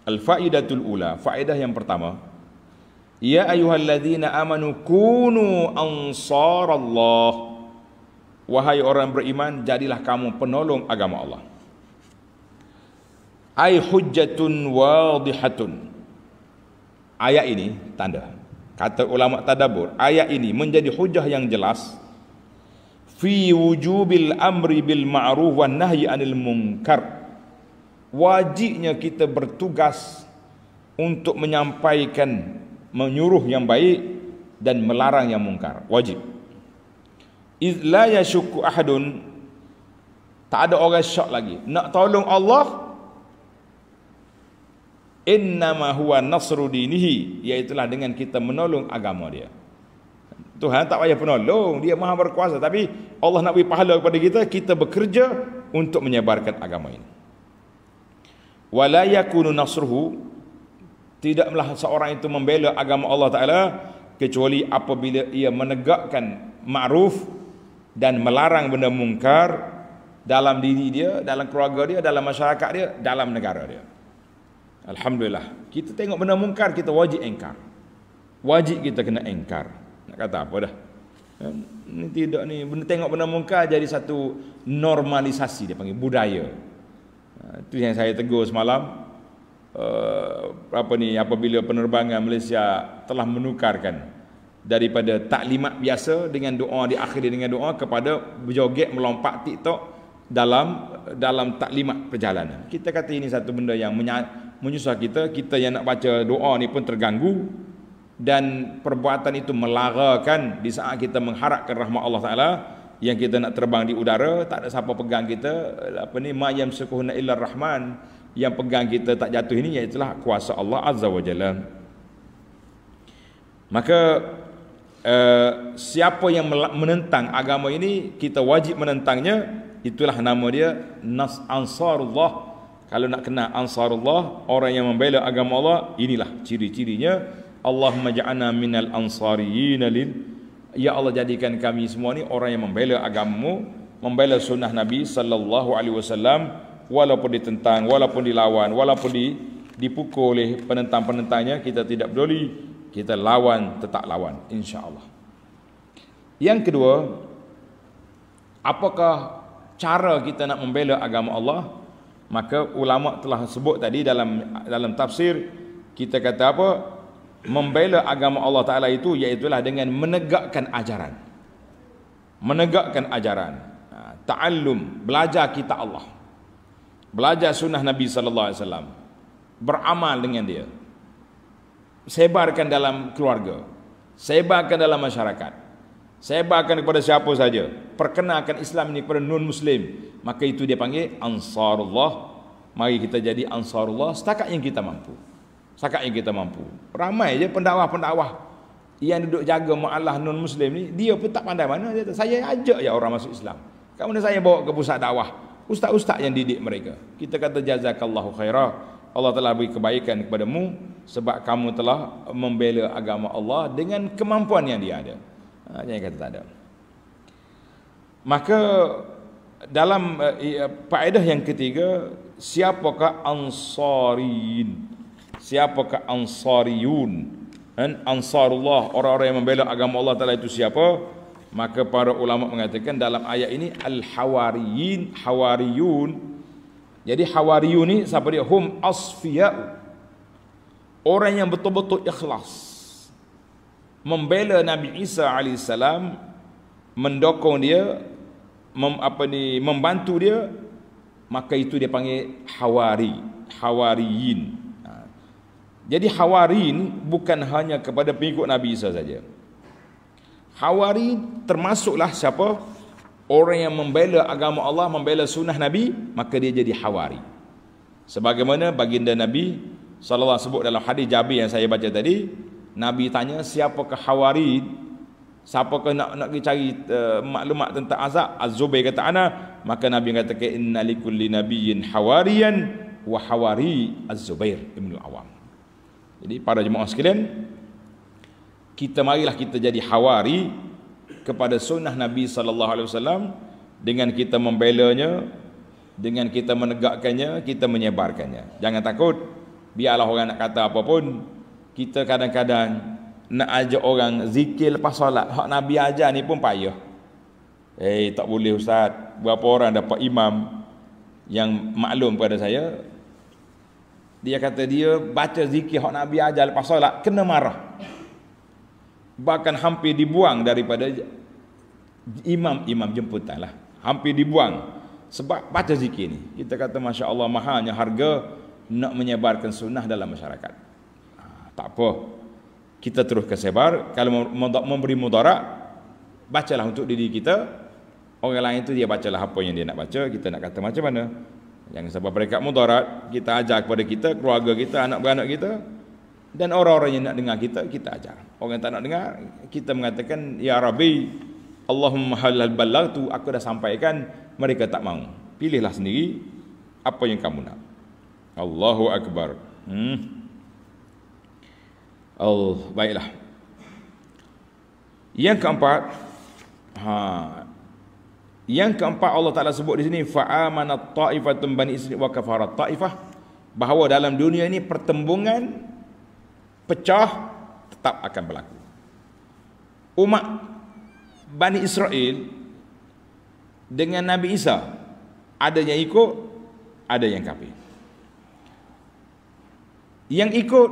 Al-faidatul ula, faedah yang pertama, ya ayyuhalladzina amanu kunu ansarallah. Wahai orang beriman, jadilah kamu penolong agama Allah. Ai hujjatun wadihatun. Ayat ini tanda. Kata ulama tadabbur, ayat ini menjadi hujah yang jelas fi wujubil amri bil ma'ruf wan nahyi anil munkar. Wajibnya kita bertugas untuk menyampaikan, menyuruh yang baik dan melarang yang mungkar. Wajib. Iz la yashukku ahadun, tak ada orang syak lagi nak tolong Allah, innama huwa nasru dinihi, iaitulah dengan kita menolong agama dia. Tuhan tak payah penolong, dia maha berkuasa, tapi Allah nak beri pahala kepada kita, kita bekerja untuk menyebarkan agama ini. Wala yakunu nasruhu, tidaklah seorang itu membela agama Allah Ta'ala kecuali apabila ia menegakkan ma'ruf dan melarang benda mungkar dalam diri dia, dalam keluarga dia, dalam masyarakat dia, dalam negara dia. Alhamdulillah, kita tengok benda mungkar, kita wajib engkar. Wajib kita kena engkar. Nak kata apa dah? Ini tidak ni, tengok benda mungkar jadi satu normalisasi, dia panggil budaya. Itu yang saya tegur semalam. Apabila penerbangan Malaysia telah menukarkan daripada taklimat biasa dengan doa, diakhiri dengan doa, kepada berjoget melompat TikTok dalam taklimat perjalanan. Kita kata ini satu benda yang menyusah kita. Kita yang nak baca doa ni pun terganggu, dan perbuatan itu melarakan di saat kita mengharapkan rahmat Allah Ta'ala. Yang kita nak terbang di udara, tak ada siapa pegang kita, ma yamsukuhunna illa rahman, yang pegang kita tak jatuh ini iaitulah kuasa Allah Azza wa Jalla. Maka siapa yang menentang agama ini, kita wajib menentangnya. Itulah nama dia Ansarullah. Kalau nak kenal Ansarullah, orang yang membela agama Allah, inilah ciri-cirinya. Allahumma ja'alna minal ansariyin lil, ya Allah, jadikan kami semua ni orang yang membela agamamu, membela sunnah Nabi sallallahu alaihi wasallam, walaupun ditentang, walaupun dilawan, walaupun dipukul oleh penentang-penentangnya, kita tidak peduli, kita lawan, tetap lawan, insya-Allah. Yang kedua, apakah cara kita nak membela agama Allah? Maka ulama telah sebut tadi dalam tafsir, kita kata apa? Membela agama Allah Ta'ala itu iaitulah dengan menegakkan ajaran. Menegakkan ajaran. Ta'allum, belajar kitab Allah. Belajar sunnah Nabi sallallahu alaihi wasallam. Beramal dengan dia. Sebarkan dalam keluarga. Sebarkan dalam masyarakat. Sebarkan kepada siapa saja. Perkenalkan Islam ini kepada non-Muslim. Maka itu dia panggil Ansarullah. Mari kita jadi Ansarullah setakat yang kita mampu. Setakat yang kita mampu. Ramai je pendakwah-pendakwah yang duduk jaga ma'alah non-Muslim ni, dia pun tak pandai mana. Dia kata, saya ajak ya orang masuk Islam. Kemudian saya bawa ke pusat dakwah. Ustaz-ustaz yang didik mereka. Kita kata jazakallahu khairah. Allah telah beri kebaikan kepadamu sebab kamu telah membela agama Allah dengan kemampuan yang dia ada. Jangan kata tak ada. Maka dalam faedah yang ketiga, siapakah Ansariyin? Siapakah Ansariyun? Ansarullah, orang-orang yang membela agama Allah Ta'ala itu siapa? Maka para ulama mengatakan dalam ayat ini Al-Hawariyin, Hawariyun. Jadi Hawariyun ni siapa dia? Hum asfiya'u, orang yang betul-betul ikhlas membela Nabi Isa AS, mendokong dia, membantu dia, maka itu dia panggil Hawariyin. Jadi Hawariyin bukan hanya kepada pengikut Nabi Isa saja. Hawari termasuklah siapa? Orang yang membela agama Allah, membela sunnah Nabi, maka dia jadi Hawari. Sebagaimana baginda Nabi sallallahu alaihi wasallam sebut dalam hadis Jabir yang saya baca tadi, Nabi tanya siapakah Hawari? Siapakah nak pergi cari maklumat tentang azab? Az-Zubair kata ana, maka Nabi katakan inna likulli nabiyyin hawariyan wa hawari Az-Zubair ibn al-Awwam. Jadi para jemaah sekalian, kita marilah kita jadi hawari kepada sunnah Nabi sallallahu alaihi wasallam dengan kita membelanya, dengan kita menegakkannya, kita menyebarkannya. Jangan takut. biarlah orang nak kata apa pun, kita kadang-kadang nak ajak orang zikir lepas solat, hak Nabi ajar ni pun payah. Tak boleh ustaz. Berapa orang dapat imam yang maklum pada saya, dia kata dia baca zikir hak Nabi ajar lepas solat kena marah, bahkan hampir dibuang daripada imam jemputan lah, hampir dibuang sebab baca zikir ni. Kita kata Masya Allah, mahalnya harga nak menyebarkan sunnah dalam masyarakat. Tak apa, kita terus kesebar. Kalau memberi mudarat, bacalah untuk diri kita. Orang lain tu dia bacalah apa yang dia nak baca. Kita nak kata macam mana, yang sebab mereka mudarat, kita ajar kepada kita, keluarga kita, anak beranak kita, dan orang-orang yang nak dengar kita, kita ajar. Orang yang tak nak dengar, kita mengatakan ya Rabbi Allahumma halal ballagtu, aku dah sampaikan, mereka tak mau. Pilihlah sendiri apa yang kamu nak. Allahu Akbar. Baiklah. Yang keempat Allah Taala sebut di sini, fa'amanat ta'ifatun bani Israil wa kafarat ta'ifah, bahawa dalam dunia ini pertembungan pecah tetap akan berlaku. Umat Bani Israel dengan Nabi Isa, ada yang ikut, ada yang kafir. Yang ikut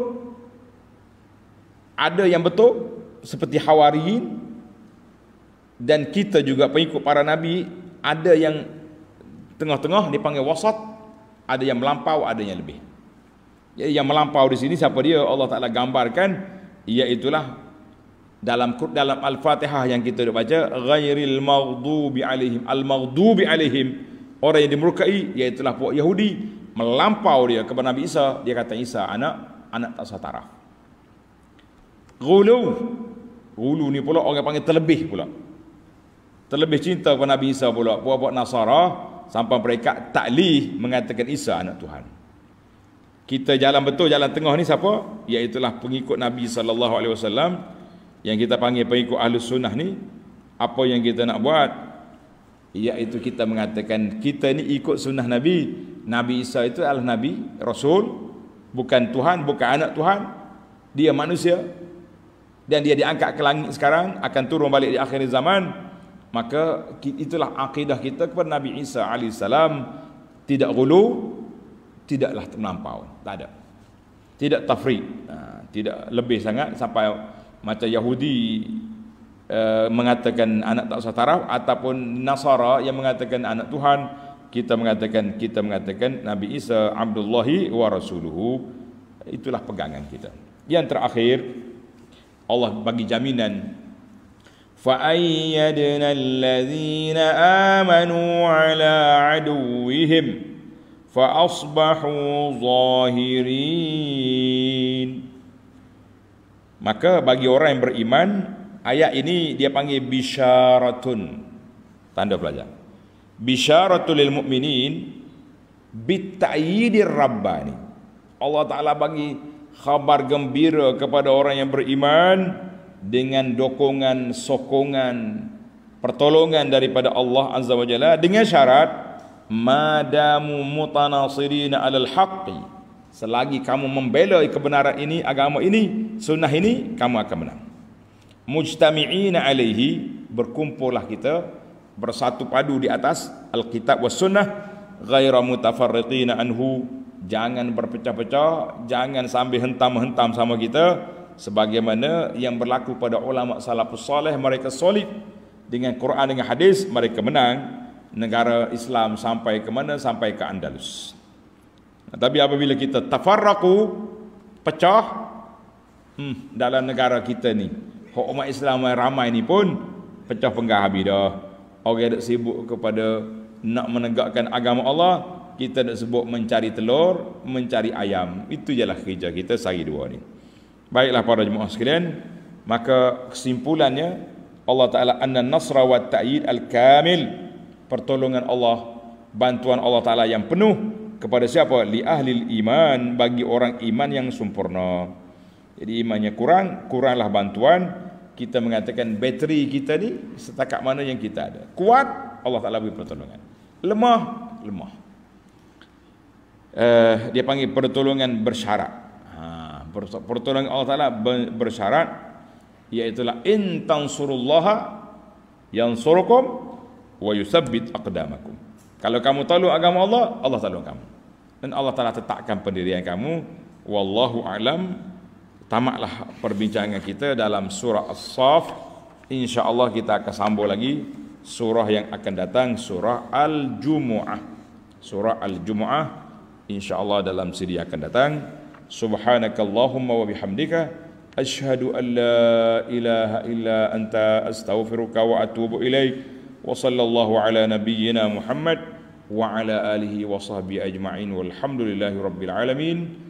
ada yang betul seperti Hawariyin, dan kita juga pengikut para nabi, ada yang tengah-tengah dipanggil wasat, ada yang melampau, ada yang lebih. Jadi yang melampau di sini siapa dia? Allah Taala gambarkan, iaitulah dalam Al-Fatihah yang kita baca, ghairil maghdubi alaihim, al-maghdubi alaihim, orang yang dimurkai, iaitulah puak Yahudi, melampau dia kepada Nabi Isa. Dia kata Isa anak tak sah taraf. Ghulu ni pula orang panggil terlebih pula, terlebih cinta kepada Nabi Isa pula, puak Nasara, sampai mereka taklih mengatakan Isa anak Tuhan. Kita jalan betul, jalan tengah ni siapa? Iaitulah pengikut Nabi SAW, yang kita panggil pengikut Ahlus Sunnah ni. Apa yang kita nak buat? Iaitu kita mengatakan kita ni ikut sunnah Nabi. Nabi Isa itu adalah Nabi, Rasul, bukan Tuhan, bukan anak Tuhan. Dia manusia, dan dia diangkat ke langit sekarang, akan turun balik di akhir zaman. Maka itulah akidah kita kepada Nabi Isa alaihissalam. Tidak ghulu, tidaklah terlampau, tak ada, tidak tafriq, tidak lebih sangat sampai macam Yahudi mengatakan anak tak usah taraf, ataupun Nasara yang mengatakan anak Tuhan. Kita mengatakan Nabi Isa Abdullahi wa Rasuluhu. Itulah pegangan kita. Yang terakhir, Allah bagi jaminan, فَأَيَّدْنَا الَّذِينَ آمَنُوا عَلَىٰ عَدُوِّهِمْ فَأَصْبَحُوا ظَاهِرِينَ. Maka bagi orang yang beriman, ayat ini dia panggil bisyaratun, tanda pelajar. Bisyaratul lil mu'minin bit'ayyidir rabbani. Allah Ta'ala bagi khabar gembira kepada orang yang beriman dengan dokongan, sokongan, pertolongan daripada Allah Azza wa Jalla, dengan syarat madamu mutanasirina alal haqqi, selagi kamu membela kebenaran ini, agama ini, sunnah ini, kamu akan menang. Mujtami'ina alaihi, berkumpullah kita, bersatu padu di atas Alkitab was sunnah, ghaira mutafarriqina anhu, jangan berpecah-pecah, jangan sambil hentam-hentam sama kita, sebagaimana yang berlaku pada ulama salafus salih. Mereka solid dengan Quran, dengan hadis, mereka menang negara Islam sampai ke mana? Sampai ke Andalus. Tapi apabila kita tafarraqu, pecah, dalam negara kita ni, umat Islam yang ramai ni pun pecah penggah habis dah. Orang yang sibuk kepada nak menegakkan agama Allah, kita nak sebut mencari telur, mencari ayam. Itu jelah kerja kita sehari dua ni. Baiklah para jemaah sekalian, maka kesimpulannya, Allah Ta'ala anna nasra wa ta'yid al-kamil, pertolongan Allah, bantuan Allah Ta'ala yang penuh kepada siapa? Li ahlil iman, bagi orang iman yang sempurna. Jadi imannya kuranglah bantuan. Kita mengatakan bateri kita ni setakat mana yang kita ada. Kuat, Allah Ta'ala beri pertolongan. Lemah. dia panggil pertolongan bersyarat. Pertolongan Allah Taala bersyarat, iaitulah in tansurullaha yansurukum wa yusabbit aqdamakum. Kalau kamu tolong agama Allah, Allah tolong kamu. Dan Allah Taala tetapkan pendirian kamu. Wallahu a'lam. Tamatlah perbincangan kita dalam surah As-Saff. Insya-Allah kita akan sambung lagi surah yang akan datang, surah Al-Jumu'ah. Surah Al-Jumu'ah insya-Allah dalam siri akan datang. Subhanakallahumma wa bihamdika asyhadu an la ilaha illa anta astaghfiruka wa atubu ilaik. Wa sallallahu ala nabiyyina Muhammad wa ala alihi wa sahbihi ajma'in walhamdulillahi rabbil alamin.